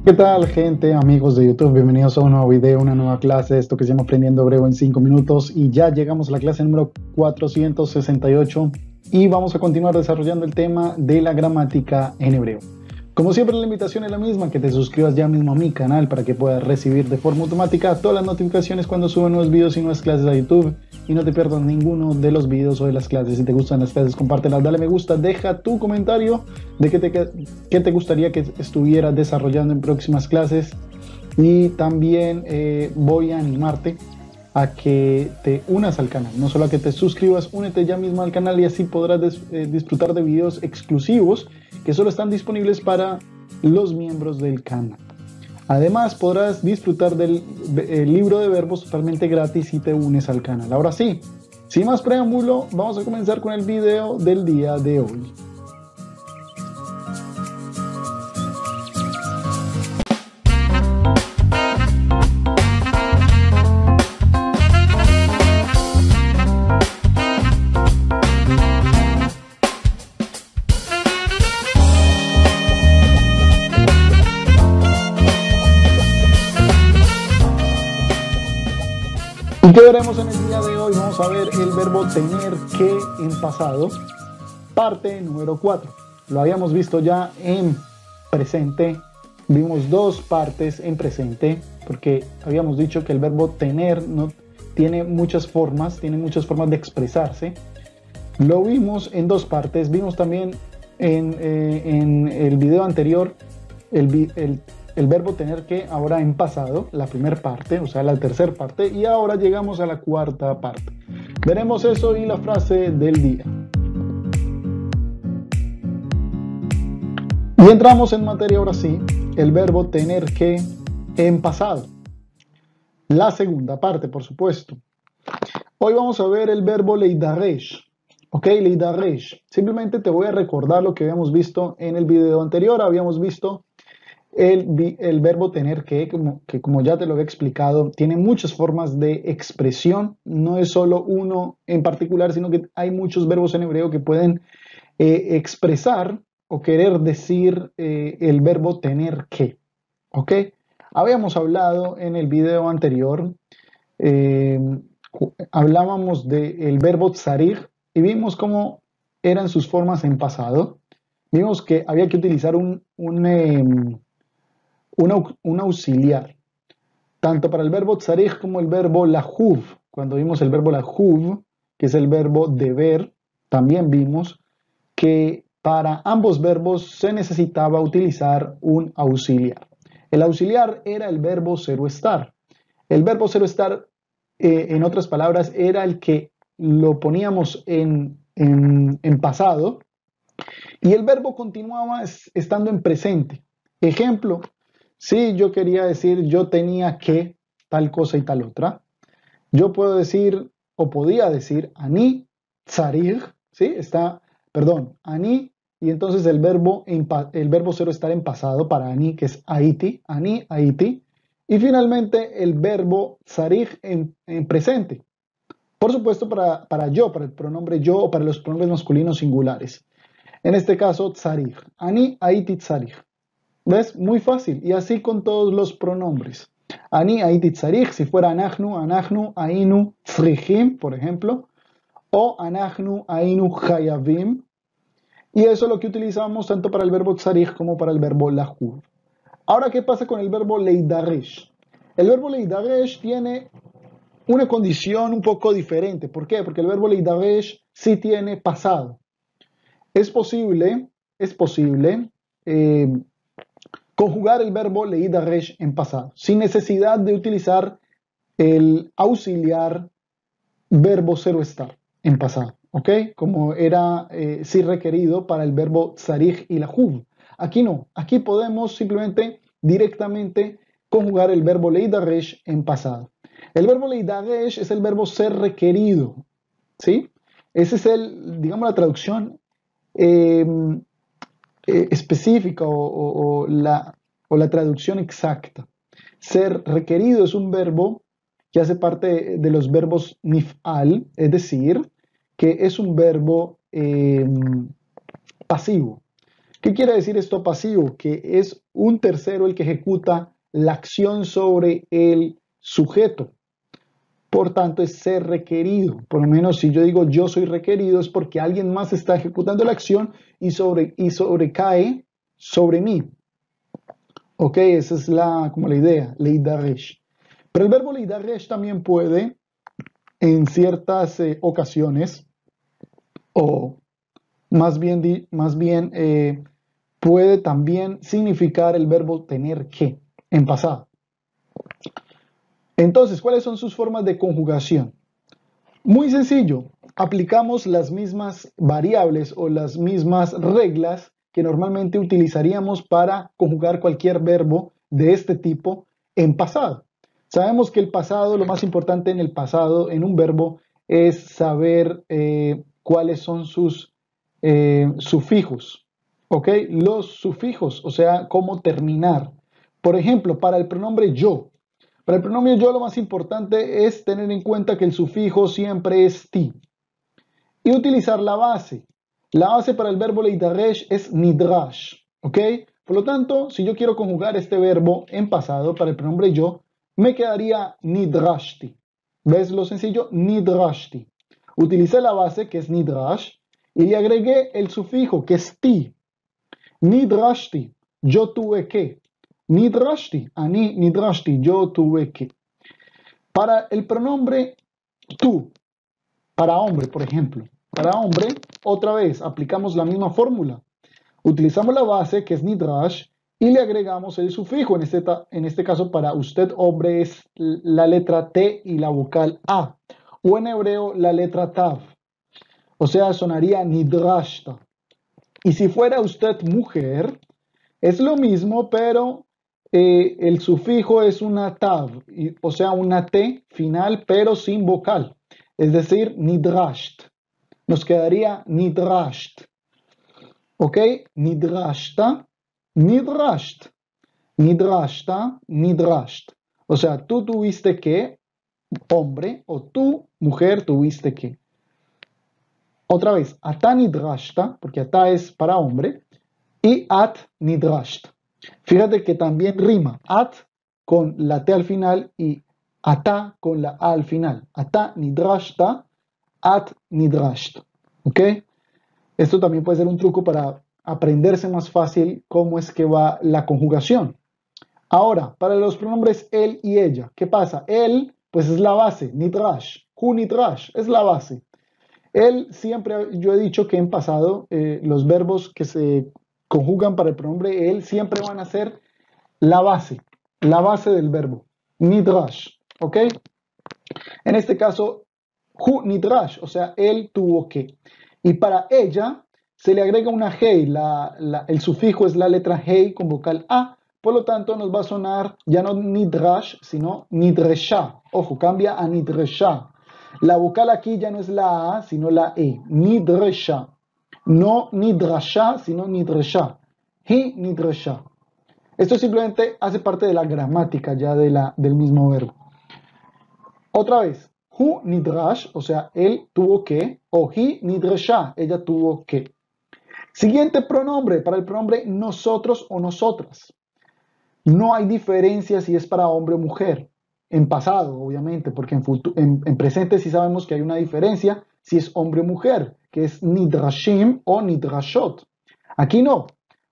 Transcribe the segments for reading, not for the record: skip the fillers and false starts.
¿Qué tal, gente, amigos de YouTube? Bienvenidos a un nuevo video, una nueva clase, esto que se llama Aprendiendo Hebreo en 5 minutos, y ya llegamos a la clase número 468 y vamos a continuar desarrollando el tema de la gramática en hebreo. Como siempre, la invitación es la misma, que te suscribas ya mismo a mi canal para que puedas recibir de forma automática todas las notificaciones cuando subo nuevos videos y nuevas clases a YouTube y no te pierdas ninguno de los videos o de las clases. Si te gustan las clases, compártelas, dale me gusta, deja tu comentario de qué te gustaría que estuviera desarrollando en próximas clases, y también voy a animarte a que te unas al canal, no solo a que te suscribas, únete ya mismo al canal y así podrás disfrutar de videos exclusivos que solo están disponibles para los miembros del canal. Además, podrás disfrutar del libro de verbos totalmente gratis si te unes al canal. Ahora sí, sin más preámbulo, vamos a comenzar con el video del día de hoy. ¿Y qué veremos en el día de hoy? Vamos a ver el verbo tener que en pasado, parte número 4. Lo habíamos visto ya en presente, vimos dos partes en presente, porque habíamos dicho que el verbo tener no tiene muchas formas de expresarse. Lo vimos en dos partes, vimos también en el video anterior el verbo tener que ahora en pasado, la primera parte, o sea, la tercera parte, y ahora llegamos a la cuarta parte. Veremos eso y la frase del día. Y entramos en materia ahora sí, el verbo tener que en pasado. La segunda parte, por supuesto. Hoy vamos a ver el verbo leidaresh. Ok, leidaresh. Simplemente te voy a recordar lo que habíamos visto en el video anterior. Habíamos visto el verbo tener que como ya te lo he explicado, tiene muchas formas de expresión, no es solo uno en particular, sino que hay muchos verbos en hebreo que pueden expresar o querer decir el verbo tener que. ¿Ok? Habíamos hablado en el video anterior, eh, hablábamos del verbo tzarich y vimos cómo eran sus formas en pasado. Vimos que había que utilizar un auxiliar, tanto para el verbo tzarich como el verbo lahuv. Cuando vimos el verbo lahuv, que es el verbo deber, también vimos que para ambos verbos se necesitaba utilizar un auxiliar. El auxiliar era el verbo cero estar. El verbo cero estar, en otras palabras, era el que lo poníamos en pasado y el verbo continuaba estando en presente. Ejemplo, si yo quería decir yo tenía que tal cosa y tal otra, yo puedo decir o podía decir ani tzarich, ¿sí? Ani, y entonces el verbo cero estar en pasado para ani, que es aiti, ani, aiti, y finalmente el verbo tzarich en presente. Por supuesto para yo, para el pronombre yo o para los pronombres masculinos singulares. En este caso, tzarich, ani, aiti, tzarich. ¿Ves? Muy fácil. Y así con todos los pronombres. Ani, aiti, tzarich, si fuera anachnu, ainu, tzrichim, por ejemplo, o anachnu, ainu, chayavim. Y eso es lo que utilizamos tanto para el verbo tzarich como para el verbo lahuv. Ahora, ¿qué pasa con el verbo leidaresh? El verbo leidaresh tiene una condición un poco diferente. ¿Por qué? Porque el verbo leidaresh sí tiene pasado. Es posible conjugar el verbo leidaresh en pasado, sin necesidad de utilizar el auxiliar verbo cero estar en pasado, ¿ok? Como era sí requerido para el verbo tzarich y lahuv. Aquí no, aquí podemos simplemente directamente conjugar el verbo leidaresh en pasado. El verbo leidaresh es el verbo ser requerido, ¿sí? Ese es digamos, la traducción específica o la traducción exacta. Ser requerido es un verbo que hace parte de los verbos nif'al, es decir, que es un verbo pasivo. ¿Qué quiere decir esto pasivo? Que es un tercero el que ejecuta la acción sobre el sujeto. Por tanto, es ser requerido. Por lo menos si yo digo yo soy requerido es porque alguien más está ejecutando la acción y sobrecae sobre mí. Ok, esa es como la idea, leidaresh. Pero el verbo leidaresh también puede, en ciertas ocasiones, o más bien puede también significar el verbo tener que, en pasado. Entonces, ¿cuáles son sus formas de conjugación? Muy sencillo, aplicamos las mismas variables o las mismas reglas que normalmente utilizaríamos para conjugar cualquier verbo de este tipo en pasado. Sabemos que el pasado, lo más importante en el pasado, en un verbo, es saber cuáles son sus sufijos, ¿ok? Los sufijos, o sea, cómo terminar. Por ejemplo, para el pronombre yo, para el pronombre yo lo más importante es tener en cuenta que el sufijo siempre es ti y utilizar la base. La base para el verbo leidaresh es nidrash, ¿ok? Por lo tanto, si yo quiero conjugar este verbo en pasado para el pronombre yo, me quedaría nidrashti. ¿Ves lo sencillo? Nidrashti. Utilicé la base que es nidrash y le agregué el sufijo que es ti. Nidrashti, yo tuve que. Nidrashti, ani nidrashti, yo tuve que. Para el pronombre tú, para hombre, por ejemplo. Para hombre, otra vez, aplicamos la misma fórmula. Utilizamos la base, que es nidrash, y le agregamos el sufijo. En este caso, para usted, hombre, es la letra T y la vocal A. O en hebreo, la letra Tav. O sea, sonaría nidrashta. Y si fuera usted mujer, es lo mismo, pero el sufijo es una tav, o sea, una T final, pero sin vocal. Es decir, nidrasht. Nos quedaría nidrasht. ¿Ok? Nidrashta, nidrasht. Nidrashta, nidrasht. O sea, tú tuviste que, hombre, o tú, mujer, tuviste que. Otra vez, ata nidrashta, porque ata es para hombre, y at nidrasht. Fíjate que también rima at con la T al final y ata con la A al final. Ata nidrashta, at nidrasht. ¿Ok? Esto también puede ser un truco para aprenderse más fácil cómo es que va la conjugación. Ahora, para los pronombres él y ella, ¿qué pasa? Él, pues es la base, nidrash. Hu nidrash, es la base. Él siempre, yo he dicho que en pasado los verbos que se conjugan para el pronombre él siempre van a ser la base del verbo, nidrash, ¿ok? En este caso, hu nidrash, o sea, él tuvo que. Y para ella se le agrega una hey, el sufijo es la letra hey con vocal A, por lo tanto nos va a sonar ya no nidrash, sino nidresha. Ojo, cambia a nidresha. La vocal aquí ya no es la A, sino la E, nidresha. No nidrasha, sino nidresha. Hi nidresha. Esto simplemente hace parte de la gramática ya del mismo verbo. Otra vez, hu nidrash, o sea, él tuvo que, o hi nidresha, ella tuvo que. Siguiente pronombre, para el pronombre nosotros o nosotras. No hay diferencia si es para hombre o mujer. En pasado, obviamente, porque en presente sí sabemos que hay una diferencia si es hombre o mujer, que es nidrashim o nidrashot. Aquí no.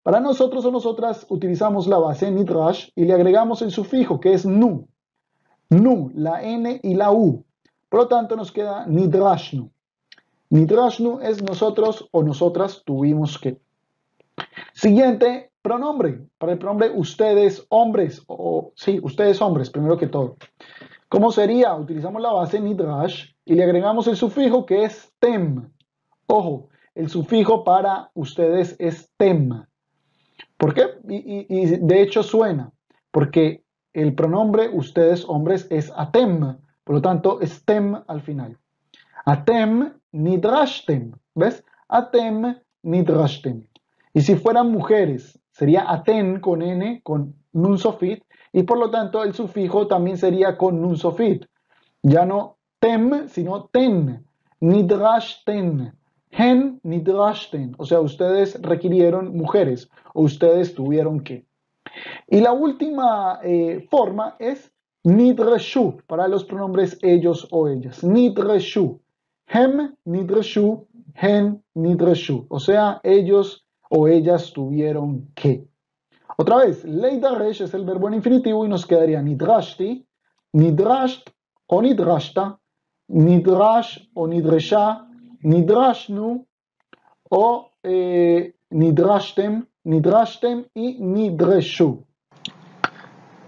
Para nosotros o nosotras utilizamos la base nidrash y le agregamos el sufijo que es nu. Nu, la N y la U. Por lo tanto, nos queda nidrashnu. Nidrashnu es nosotros o nosotras tuvimos que. Siguiente pronombre. Para el pronombre ustedes hombres, o sí, ustedes hombres, primero que todo. ¿Cómo sería? Utilizamos la base nidrash y le agregamos el sufijo que es tem. Ojo, el sufijo para ustedes es tem. ¿Por qué? Y de hecho suena, porque el pronombre ustedes hombres es atem, por lo tanto es tem al final. Atem nidrashtem, ¿ves? Atem nidrashtem. Y si fueran mujeres, sería aten con n, con nun sofit, y por lo tanto el sufijo también sería con nun sofit. Ya no tem, sino ten. Nidrashten. Hen nidrashten, o sea, ustedes requirieron mujeres o ustedes tuvieron que. Y la última forma es nidreshu, para los pronombres ellos o ellas. Nidreshu. Hem nidreshu, hen nidreshu. O sea, ellos o ellas tuvieron que. Otra vez, leidaresh es el verbo en infinitivo y nos quedaría nidrashti, nidrasht o nidrashta, nidrash o nidresha, nidrashnu o nidrashtem, nidrashtem y nidreshu.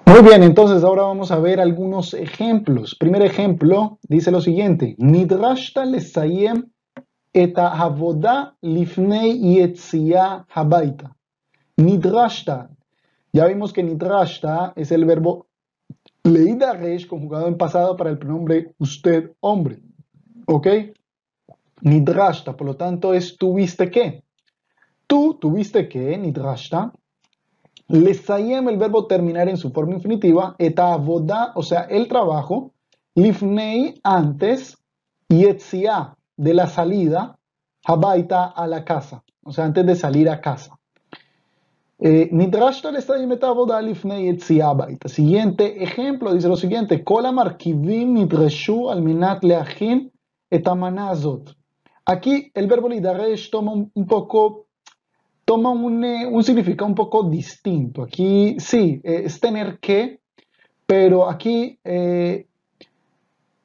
Muy bien, entonces ahora vamos a ver algunos ejemplos. Primer ejemplo dice lo siguiente: Nidrashta lesayem et havoda lifnei yetzia habaita. Nidrashta. Ya vimos que nidrashta es el verbo leidaresh conjugado en pasado para el pronombre usted, hombre. ¿Ok? Nidrashta, por lo tanto, es tuviste que. Tú tuviste que, nidrashta. Lesayem, el verbo terminar en su forma infinitiva, eta avoda, o sea, el trabajo, lifnei, antes, yetzia, de la salida, habaita, a la casa, o sea, antes de salir a casa. Nidrashta lesayem eta avoda lifnei yetzia habaita. Siguiente ejemplo, dice lo siguiente, kol hamarkivim nidreshu al menat leachin et hamana azot. Aquí el verbo lidaresh toma un significado un poco distinto. Aquí sí, es tener que, pero aquí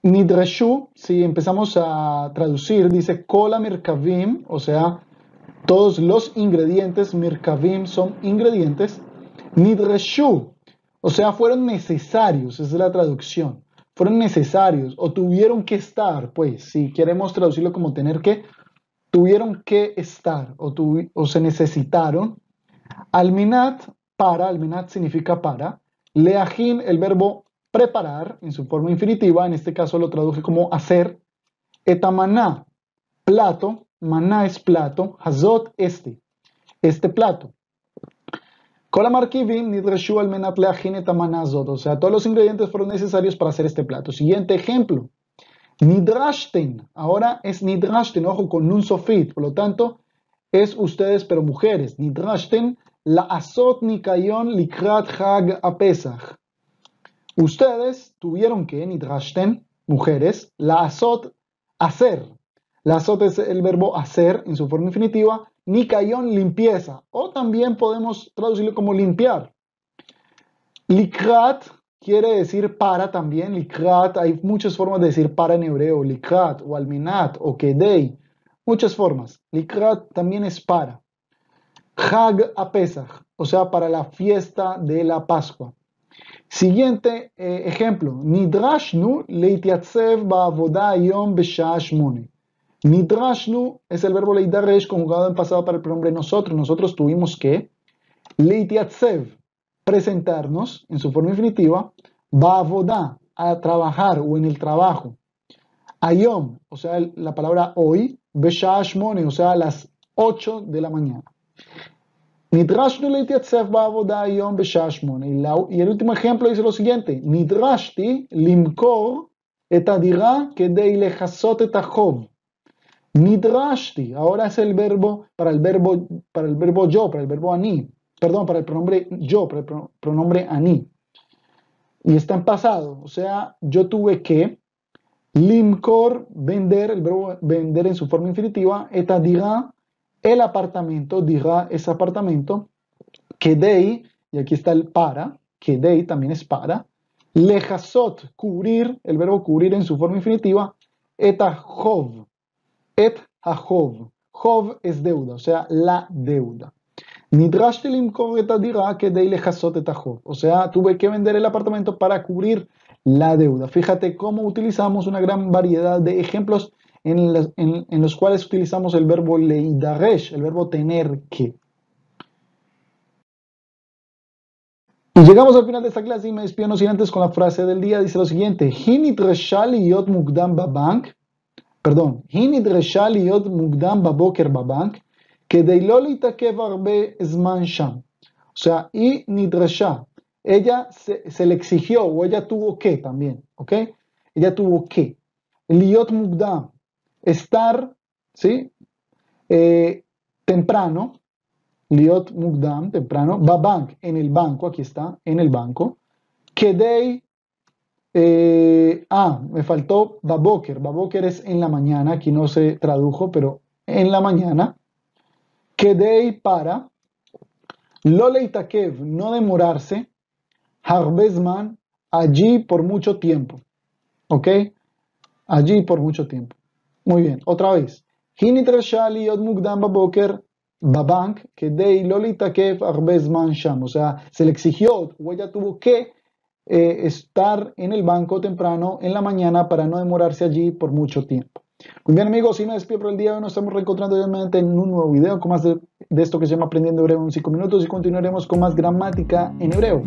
nidreshu, si empezamos a traducir, dice kola mirkavim, o sea, todos los ingredientes, mirkavim son ingredientes, nidreshu, o sea, fueron necesarios, esa es la traducción, fueron necesarios o tuvieron que estar, pues, si queremos traducirlo como tener que, tuvieron que estar o se necesitaron. Alminat, para, alminat significa para. Leajin, el verbo preparar, en su forma infinitiva, en este caso lo traduje como hacer. Etamaná, plato, maná es plato, hazot, este plato. Kolamarkivim nidreshu almenat leajin etamaná hazot, o sea, todos los ingredientes fueron necesarios para hacer este plato. Siguiente ejemplo. Nidrashten, ahora es nidrashten, ojo, con nun sofit, por lo tanto, es ustedes pero mujeres. Nidrashten la asot nikayon likrat hag a Pesach. Ustedes tuvieron que, nidrashten, mujeres, la asot, hacer. La asot es el verbo hacer en su forma infinitiva. Nikayon, limpieza. O también podemos traducirlo como limpiar. Likrat quiere decir para también. Likrat, hay muchas formas de decir para en hebreo. Likrat o alminat o kedei. Muchas formas. Likrat también es para. Hag a Pesach, o sea, para la fiesta de la Pascua. Siguiente ejemplo. Nidrashnu leitiatzev ba'avoda yom b'sha'a shmone. Nidrashnu es el verbo leidaresh conjugado en pasado para el pronombre nosotros. Nosotros tuvimos que leitiatzev, presentarnos en su forma infinitiva, ba'avoda, a trabajar o en el trabajo. Ayom, o sea, la palabra hoy, b'sha'a shmone, o sea, a las 8 de la mañana. Nidrashnu leitiatzev ba'avoda yom b'sha'a shmone. Y el último ejemplo dice lo siguiente: Nidrashti limkor et adira kedei lechasot et hachov. Nidrashti, ahora es el verbo para el verbo yo, para el verbo ani, perdón, para el pronombre yo, para el pronombre ani. Y está en pasado, o sea, yo tuve que limkor, vender, el verbo vender en su forma infinitiva, et adira, el apartamento, dira es apartamento, kedei, y aquí está el para, kedei también es para, lejasot, cubrir, el verbo cubrir en su forma infinitiva, et hachov, hov es deuda, o sea, la deuda. Nidrashti limkor et adira kedei lejasot et hachov, o sea, tuve que vender el apartamento para cubrir la deuda. Fíjate cómo utilizamos una gran variedad de ejemplos en los cuales utilizamos el verbo leidaresh, el verbo tener que. Y llegamos al final de esta clase y me despido no sin antes con la frase del día. Dice lo siguiente: Hinidresha liyot mukdam babank, perdón, Hinidresha liyot mukdam baboker babank, kedei lo litakev arbe zman sham. O sea, y nidresha, ella se le exigió o ella tuvo que también, ¿ok? Ella tuvo que. Liyot mukdam, estar, ¿sí? Eh, temprano, liot mukdam, temprano, babank, en el banco, aquí está, en el banco. Kedei, me faltó baboker. Baboker es en la mañana, aquí no se tradujo, pero en la mañana. Kedei para, lo leitakev, no demorarse, harbezman, allí por mucho tiempo. ¿Ok? Allí por mucho tiempo. Muy bien, otra vez. Hinitrasha liot mukdam baboker babank kedei lo leitakev harbezman sham. O sea, se le exigió, o ella tuvo que estar en el banco temprano en la mañana para no demorarse allí por mucho tiempo. Muy bien amigos, si me despido por el día de hoy, nos estamos reencontrando obviamente en un nuevo video con más de esto que se llama Aprendiendo Hebreo en 5 minutos y continuaremos con más gramática en hebreo.